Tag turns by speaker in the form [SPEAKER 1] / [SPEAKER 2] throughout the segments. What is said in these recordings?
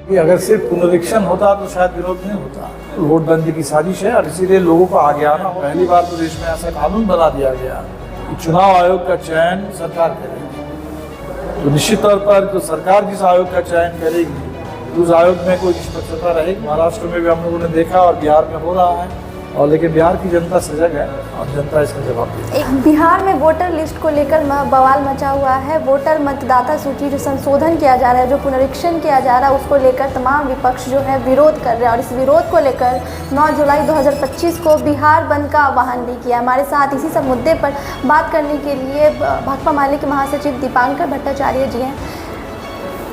[SPEAKER 1] कि अगर सिर्फ पुनरीक्षण होता तो शायद विरोध नहीं होता। वोटबंदी की साजिश है और इसीलिए लोगों को आगे आना हो। पहली बार तो देश में ऐसा कानून बना दिया गया कि चुनाव आयोग का चयन सरकार करेगी। तो निश्चित तौर पर तो सरकार जिस आयोग का चयन करेगी तो उस आयोग में कोई निष्पक्षता रहेगी। महाराष्ट्र में भी हम लोगों ने देखा और बिहार में हो रहा है, और लेकिन बिहार की जनता सजग है और जनता इसका जवाब देगी।
[SPEAKER 2] एक बिहार में वोटर लिस्ट को लेकर बवाल मचा हुआ है। वोटर मतदाता सूची जो संशोधन किया जा रहा है, जो पुनरीक्षण किया जा रहा है, उसको लेकर तमाम विपक्ष जो है विरोध कर रहे हैं और इस विरोध को लेकर 9 जुलाई 2025 को बिहार बंद का आह्वान भी किया। हमारे साथ इसी सब मुद्दे पर बात करने के लिए भाकपा माले के महासचिव दीपांकर भट्टाचार्य जी हैं।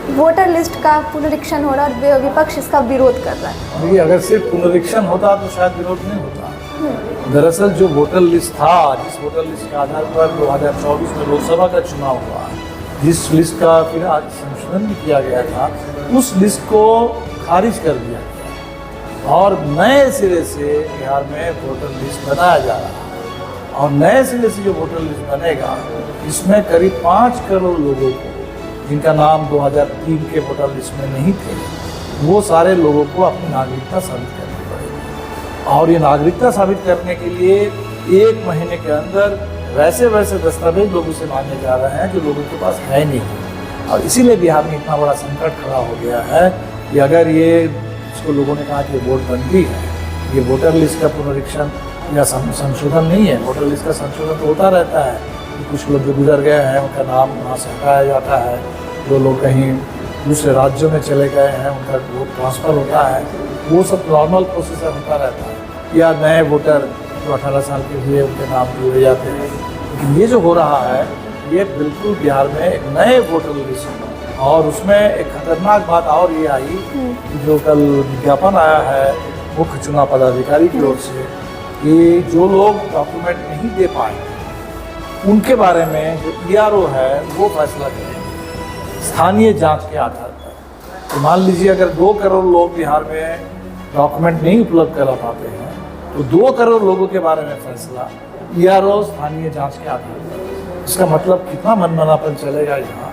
[SPEAKER 2] वोटर लिस्ट का पुनरीक्षण हो रहा है और विपक्ष इसका विरोध कर रहा है।
[SPEAKER 1] देखिए, अगर सिर्फ पुनरीक्षण होता तो शायद विरोध नहीं होता। दरअसल जो वोटर लिस्ट था, जिस वोटर लिस्ट के आधार पर 2024 में लोकसभा का चुनाव हुआ, जिस लिस्ट का फिर आज संशोधन भी किया गया था, उस लिस्ट को खारिज कर दिया गया और नए सिरे से बिहार में वोटर लिस्ट बनाया जा रहा है। और नए सिरे से जो वोटर लिस्ट बनेगा, इसमें करीब 5 करोड़ लोगों को, जिनका नाम 2003 के वोटर लिस्ट में नहीं थे, वो सारे लोगों को अपनी नागरिकता साबित करनी पड़ेगी। और ये नागरिकता साबित करने के लिए 1 महीने के अंदर वैसे दस्तावेज लोगों से मांगे जा रहे हैं जो लोगों के पास है नहीं। और इसीलिए बिहार में इतना बड़ा संकट खड़ा हो गया है कि अगर ये, इसको लोगों ने कहा कि वोटबंदी है, ये वोटर लिस्ट का पुनरीक्षण या संशोधन नहीं है। वोटर लिस्ट का संशोधन तो होता रहता है, कुछ लोग जो गुजर गए हैं उनका नाम वहाँ से हटाया जाता है, जो लोग कहीं दूसरे राज्यों में चले गए हैं उनका वोट ट्रांसफ़र होता है, वो सब नॉर्मल प्रोसेसर होता रहता है। या नए वोटर जो 18 साल के हुए उनके नाम जोड़े जाते हैं। लेकिन ये जो हो रहा है, ये बिल्कुल बिहार में एक नए वोटर लिस्ट, और उसमें एक खतरनाक बात और ये आई कि जो कल विज्ञापन आया है मुख्य चुनाव पदाधिकारी की ओर से कि जो लोग डॉक्यूमेंट नहीं दे पाए उनके बारे में जो ERO है वो फैसला करेंगे स्थानीय जांच के आधार पर। तो मान लीजिए अगर 2 करोड़ लोग बिहार में डॉक्यूमेंट नहीं उपलब्ध करा पाते हैं, तो 2 करोड़ लोगों के बारे में फैसला ERO स्थानीय जांच के आधार पर। इसका मतलब कितना मनमानापन चलेगा यहाँ।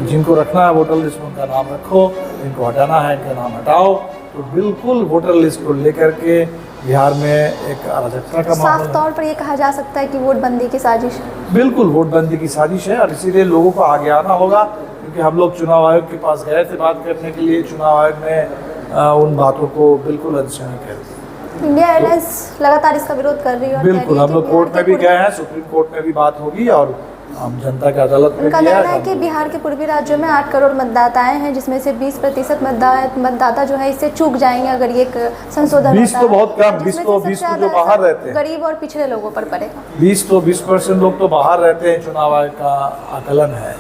[SPEAKER 1] जिनको रखना है वोटर लिस्ट में उनका नाम रखो, जिनको हटाना है इनका नाम हटाओ। तो बिल्कुल वोटर लिस्ट को लेकर के बिहार में एक अराजकता का माहौल है।
[SPEAKER 2] साफ तौर पर ये कहा जा सकता है कि वोटबंदी की साजिश है।
[SPEAKER 1] बिल्कुल वोटबंदी की साजिश है और इसीलिए लोगों को आगे आना होगा, क्योंकि हम लोग चुनाव आयोग के पास गए थे बात करने के लिए। चुनाव आयोग ने उन बातों को बिल्कुल अनसुनी कर दी।
[SPEAKER 2] इंडिया एयरलाइंस लगातार इसका विरोध कर रही है।
[SPEAKER 1] बिल्कुल, हम लोग कोर्ट में भी गए हैं, सुप्रीम कोर्ट में भी बात होगी और हम जनता की अदालत में
[SPEAKER 2] उनका कहना है कि बिहार के पूर्वी राज्यों में 8 करोड़ मतदाताएं हैं, जिसमें से 20% मतदाता जो है इससे चूक जाएंगे अगर ये संशोधन
[SPEAKER 1] 20 तो बहुत कम, 20 तो जो बाहर रहते हैं,
[SPEAKER 2] गरीब और पिछड़े लोगों पर पड़ेगा।
[SPEAKER 1] 20% लोग तो बाहर रहते हैं, चुनाव आयोग का आकलन है।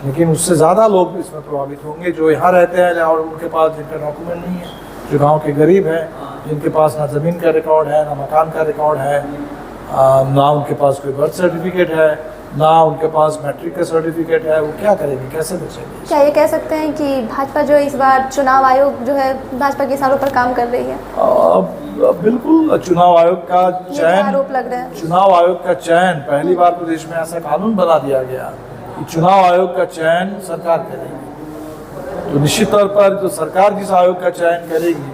[SPEAKER 1] लेकिन उससे ज़्यादा लोग इसमें प्रभावित होंगे जो यहाँ रहते हैं और उनके पास जिनका डॉक्यूमेंट नहीं है, जो गाँव के गरीब हैं, जिनके पास ना ज़मीन का रिकॉर्ड है, ना मकान का रिकॉर्ड है, ना उनके पास कोई बर्थ सर्टिफिकेट है, ना उनके पास मैट्रिक का सर्टिफिकेट है। वो क्या करेंगे, कैसे बचेंगे?
[SPEAKER 2] क्या ये कह सकते हैं कि भाजपा जो इस बार चुनाव आयोग जो है भाजपा के इशारों पर काम कर रही है?
[SPEAKER 1] बिल्कुल, चुनाव आयोग का चयन,
[SPEAKER 2] आरोप लग रहा है।
[SPEAKER 1] चुनाव आयोग का चयन, पहली बार तो देश में ऐसा कानून बना दिया गया कि चुनाव आयोग का चयन सरकार करेगी। तो निश्चित तौर पर जो सरकार जिस आयोग का चयन करेगी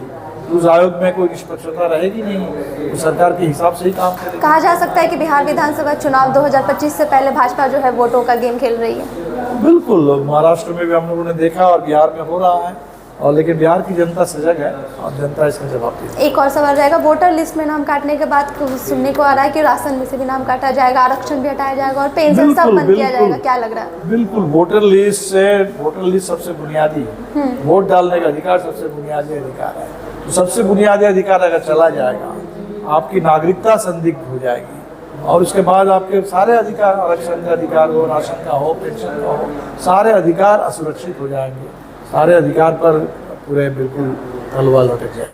[SPEAKER 1] उस आयोग में कोई निष्पक्षता रहेगी नहीं, तो सरकार के हिसाब से ही काम करेगी।
[SPEAKER 2] कहा जा सकता है कि बिहार विधानसभा चुनाव 2025 से पहले भाजपा जो है वोटों का गेम खेल रही है।
[SPEAKER 1] बिल्कुल, महाराष्ट्र में भी हम लोगों ने देखा और बिहार में हो रहा है, और लेकिन बिहार की जनता सजग है और जनता इसका जवाब देगी।
[SPEAKER 2] एक और सवाल रहेगा, वोटर लिस्ट में नाम काटने के बाद सुनने को आ रहा है कि राशन में से भी नाम काटा जाएगा, आरक्षण भी हटाया जाएगा और पेंशन सब बंद किया जाएगा। क्या लग रहा है?
[SPEAKER 1] बिल्कुल, वोटर लिस्ट सबसे बुनियादी है। वोट डालने का अधिकार सबसे बुनियादी अधिकार है। तो सबसे बुनियादी अधिकार अगर चला जाएगा, आपकी नागरिकता संदिग्ध हो जाएगी और उसके बाद आपके सारे अधिकार, आरक्षण का अधिकार हो, राशन का हो, पेंशन का हो, सारे अधिकार असुरक्षित हो जाएंगे। सारे अधिकार पर पूरे बिल्कुल तलवा लटक जाए।